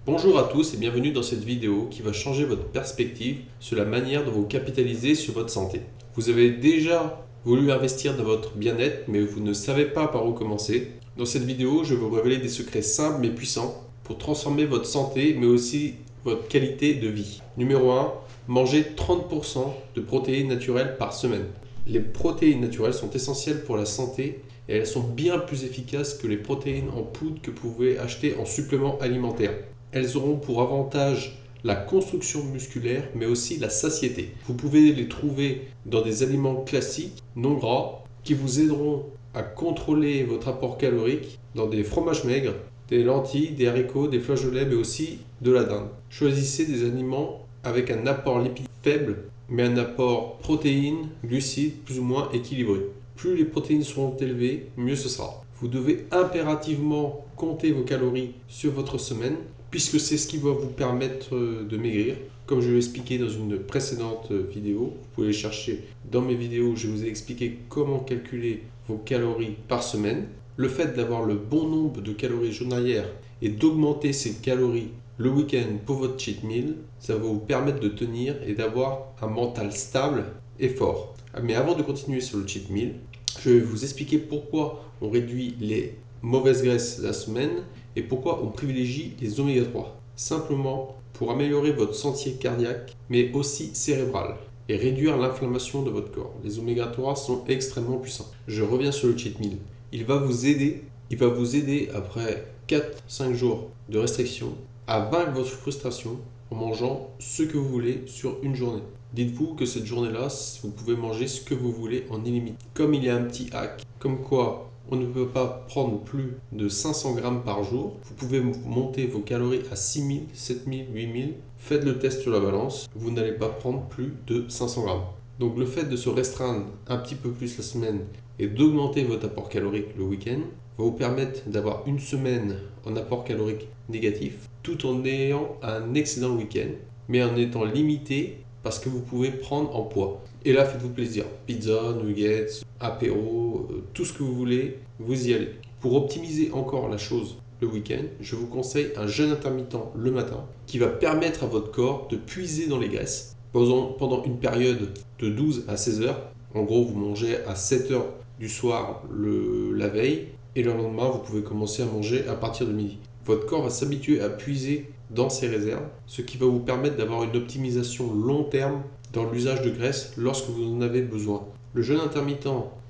Bonjour à tous et bienvenue dans cette vidéo qui va changer votre perspective sur la manière dont vous capitalisez sur votre santé. Vous avez déjà voulu investir dans votre bien-être mais vous ne savez pas par où commencer. Dans cette vidéo, je vais vous révéler des secrets simples mais puissants pour transformer votre santé mais aussi votre qualité de vie. Numéro 1, mangez 30% de protéines naturelles par semaine. Les protéines naturelles sont essentielles pour la santé et elles sont bien plus efficaces que les protéines en poudre que vous pouvez acheter en supplément alimentaire. Elles auront pour avantage la construction musculaire mais aussi la satiété. Vous pouvez les trouver dans des aliments classiques, non gras, qui vous aideront à contrôler votre apport calorique dans des fromages maigres, des lentilles, des haricots, des flageolets mais aussi de la dinde. Choisissez des aliments avec un apport lipide faible mais un apport protéines, glucides plus ou moins équilibré. Plus les protéines seront élevées, mieux ce sera. Vous devez impérativement compter vos calories sur votre semaine puisque c'est ce qui va vous permettre de maigrir. Comme je l'ai expliqué dans une précédente vidéo, vous pouvez chercher dans mes vidéos, je vous ai expliqué comment calculer vos calories par semaine. Le fait d'avoir le bon nombre de calories journalières et d'augmenter ces calories le week-end pour votre cheat meal, ça va vous permettre de tenir et d'avoir un mental stable et fort. Mais avant de continuer sur le cheat meal, je vais vous expliquer pourquoi on réduit les mauvaises graisses la semaine et pourquoi on privilégie les oméga 3. Simplement pour améliorer votre santé cardiaque mais aussi cérébrale et réduire l'inflammation de votre corps. Les oméga 3 sont extrêmement puissants. Je reviens sur le cheat meal. Il va vous aider après 4-5 jours de restriction à vaincre votre frustration en mangeant ce que vous voulez sur une journée. Dites-vous que cette journée-là, vous pouvez manger ce que vous voulez en illimité. Comme il y a un petit hack, comme quoi on ne peut pas prendre plus de 500 grammes par jour, vous pouvez monter vos calories à 6000, 7000, 8000. Faites le test sur la balance, vous n'allez pas prendre plus de 500 grammes. Donc le fait de se restreindre un petit peu plus la semaine et d'augmenter votre apport calorique le week-end va vous permettre d'avoir une semaine en apport calorique négatif tout en ayant un excellent week-end mais en étant limité parce que vous pouvez prendre en poids. Et là, faites-vous plaisir. Pizza, nuggets, apéro, tout ce que vous voulez, vous y allez. Pour optimiser encore la chose le week-end, je vous conseille un jeûne intermittent le matin qui va permettre à votre corps de puiser dans les graisses pendant une période de 12 à 16 heures. En gros, vous mangez à 7 heures du soir la veille et le lendemain, vous pouvez commencer à manger à partir de midi. Votre corps va s'habituer à puiser dans ses réserves, ce qui va vous permettre d'avoir une optimisation long terme dans l'usage de graisse lorsque vous en avez besoin. Le jeûne intermittent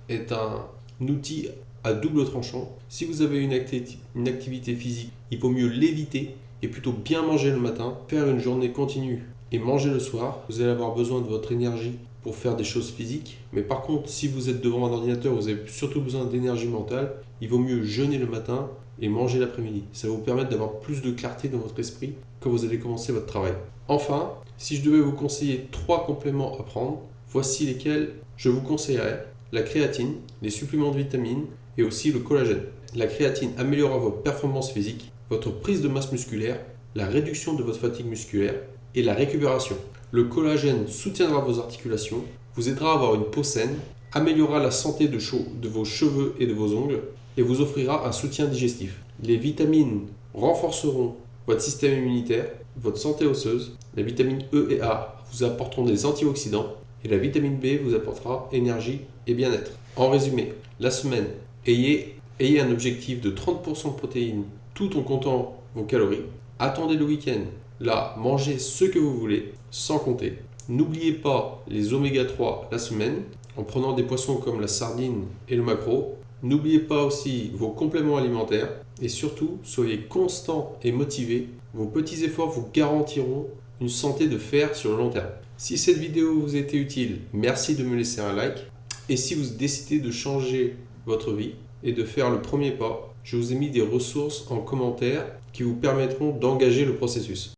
est un outil à double tranchant. Si vous avez une activité physique, il vaut mieux l'éviter et plutôt bien manger le matin, faire une journée continue et manger le soir. Vous allez avoir besoin de votre énergie pour faire des choses physiques. Mais par contre, si vous êtes devant un ordinateur, vous avez surtout besoin d'énergie mentale. Il vaut mieux jeûner le matin et manger l'après-midi. Ça va vous permettre d'avoir plus de clarté dans votre esprit quand vous allez commencer votre travail. Enfin, si je devais vous conseiller 3 compléments à prendre, voici lesquels je vous conseillerais. La créatine, les suppléments de vitamines et aussi le collagène. La créatine améliorera votre performance physique, votre prise de masse musculaire, la réduction de votre fatigue musculaire et la récupération. Le collagène soutiendra vos articulations, vous aidera à avoir une peau saine, améliorera la santé de vos cheveux et de vos ongles et vous offrira un soutien digestif. Les vitamines renforceront votre système immunitaire, votre santé osseuse. La vitamine E et A vous apporteront des antioxydants et la vitamine B vous apportera énergie et bien-être. En résumé, la semaine, ayez un objectif de 30% de protéines tout en comptant vos calories. Attendez le week-end. Là, mangez ce que vous voulez sans compter. N'oubliez pas les oméga 3 la semaine en prenant des poissons comme la sardine et le maquereau. N'oubliez pas aussi vos compléments alimentaires et surtout, soyez constant et motivé. Vos petits efforts vous garantiront une santé de fer sur le long terme. Si cette vidéo vous a été utile, merci de me laisser un like. Et si vous décidez de changer votre vie et de faire le premier pas, je vous ai mis des ressources en commentaire qui vous permettront d'engager le processus.